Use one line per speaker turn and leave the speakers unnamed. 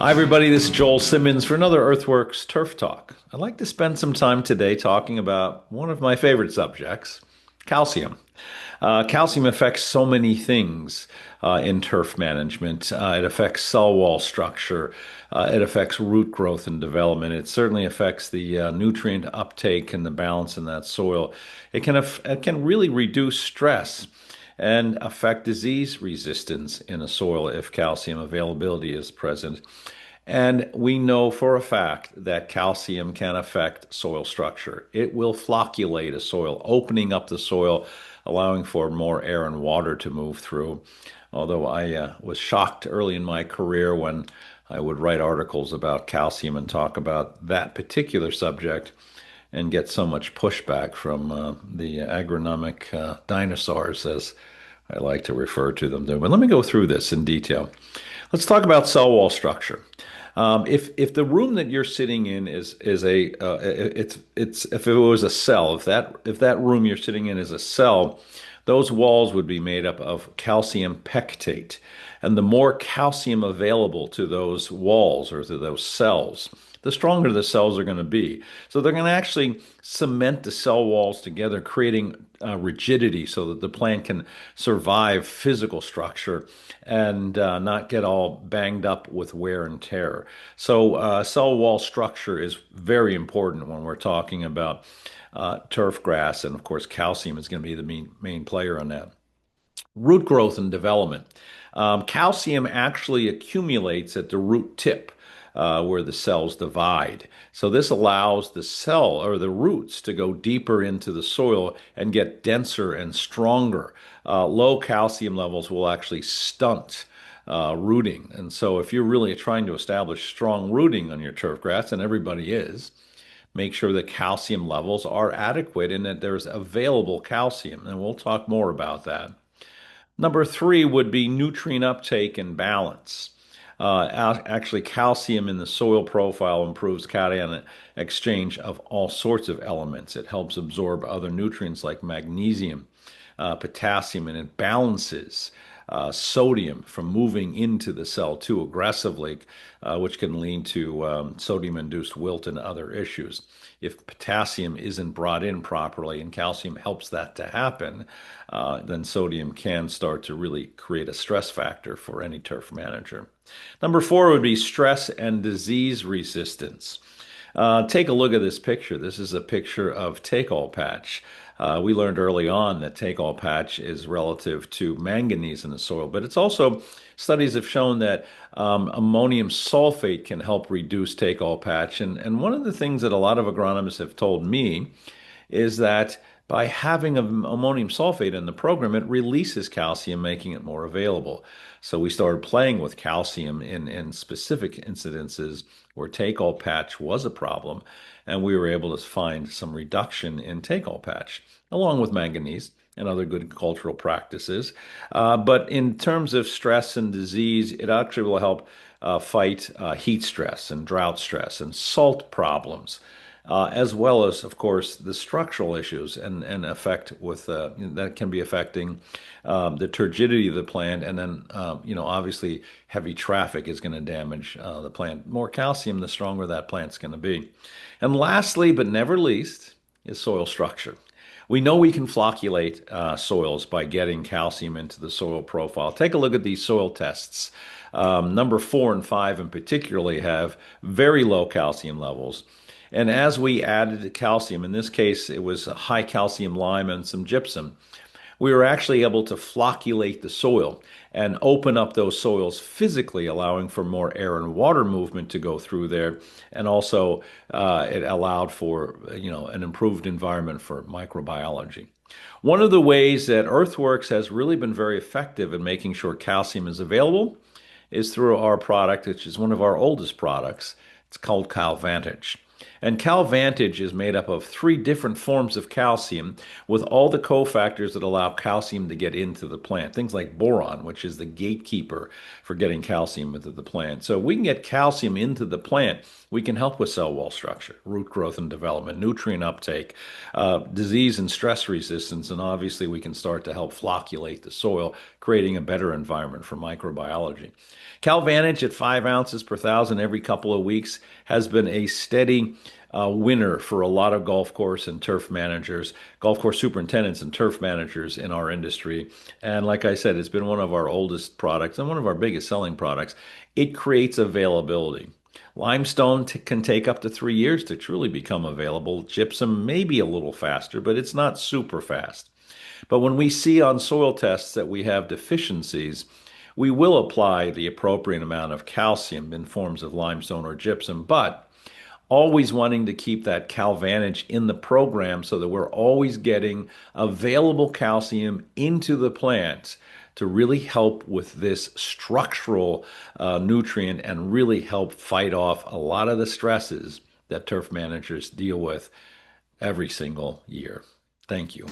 Hi, everybody. This is Joel Simmons for another EarthWorks Turf Talk. I'd like to spend some time today talking about one of my favorite subjects, calcium. Calcium affects so many things in turf management. It affects cell wall structure. It affects root growth and development. It certainly affects the nutrient uptake and the balance in that soil. It can really reduce stress and affect disease resistance in a soil if calcium availability is present. And we know for a fact that calcium can affect soil structure. It will flocculate a soil, opening up the soil, allowing for more air and water to move through. Although I was shocked early in my career when I would write articles about calcium and talk about that particular subject and get so much pushback from the agronomic dinosaurs, as I like to refer to them. But let me go through this in detail. Let's talk about cell wall structure. If the room that you're sitting in is a it's if it was a cell, if that room you're sitting in is a cell, those walls would be made up of calcium pectate. And the more calcium available to those walls or to those cells, the stronger the cells are going to be. So they're going to actually cement the cell walls together, creating rigidity so that the plant can survive physical structure and not get all banged up with wear and tear. So cell wall structure is very important when we're talking about turf grass, and of course, calcium is going to be the main player on that. Root growth and development. Calcium actually accumulates at the root tip where the cells divide. So this allows the cell or the roots to go deeper into the soil and get denser and stronger. Low calcium levels will actually stunt rooting. And so if you're really trying to establish strong rooting on your turf grass, and everybody is, make sure the calcium levels are adequate and that there's available calcium. And we'll talk more about that. Number three would be nutrient uptake and balance. Actually, calcium in the soil profile improves cation exchange of all sorts of elements. It helps absorb other nutrients like magnesium, potassium, and it balances sodium from moving into the cell too aggressively, which can lead to sodium-induced wilt and other issues. If potassium isn't brought in properly and calcium helps that to happen, then sodium can start to really create a stress factor for any turf manager. Number four would be stress and disease resistance. Take a look at this picture. This is a picture of take-all patch. We learned early on that take-all patch is relative to manganese in the soil, but it's also studies have shown that ammonium sulfate can help reduce take-all patch. And one of the things that a lot of agronomists have told me is that by having ammonium sulfate in the program, it releases calcium, making it more available. So we started playing with calcium in specific incidences where take-all patch was a problem, and we were able to find some reduction in take-all patch, along with manganese and other good cultural practices. But in terms of stress and disease, it actually will help fight heat stress and drought stress and salt problems, as well as, of course, the structural issues and effect with that can be affecting the turgidity of the plant. And then, obviously, heavy traffic is going to damage the plant. More calcium, the stronger that plant's going to be. And lastly, but never least, is soil structure. We know we can flocculate soils by getting calcium into the soil profile. Take a look at these soil tests. Number 4 and 5 in particularly have very low calcium levels. And as we added calcium, in this case, it was a high calcium lime and some gypsum, we were actually able to flocculate the soil and open up those soils physically, allowing for more air and water movement to go through there. And also, it allowed for, an improved environment for microbiology. One of the ways that EarthWorks has really been very effective in making sure calcium is available is through our product, which is one of our oldest products. It's called CalVantage. And CalVantage is made up of three different forms of calcium with all the cofactors that allow calcium to get into the plant. Things like boron, which is the gatekeeper for getting calcium into the plant. So if we can get calcium into the plant, we can help with cell wall structure, root growth and development, nutrient uptake, disease and stress resistance, and obviously we can start to help flocculate the soil, creating a better environment for microbiology. CalVantage at 5 ounces per thousand every couple of weeks has been a steady winner for a lot of golf course and turf managers, golf course superintendents and turf managers in our industry. And like I said, it's been one of our oldest products and one of our biggest selling products. It creates availability. Limestone can take up to 3 years to truly become available. Gypsum may be a little faster, but it's not super fast. But when we see on soil tests that we have deficiencies, we will apply the appropriate amount of calcium in forms of limestone or gypsum, but always wanting to keep that CalVantage in the program so that we're always getting available calcium into the plants to really help with this structural nutrient and really help fight off a lot of the stresses that turf managers deal with every single year. Thank you.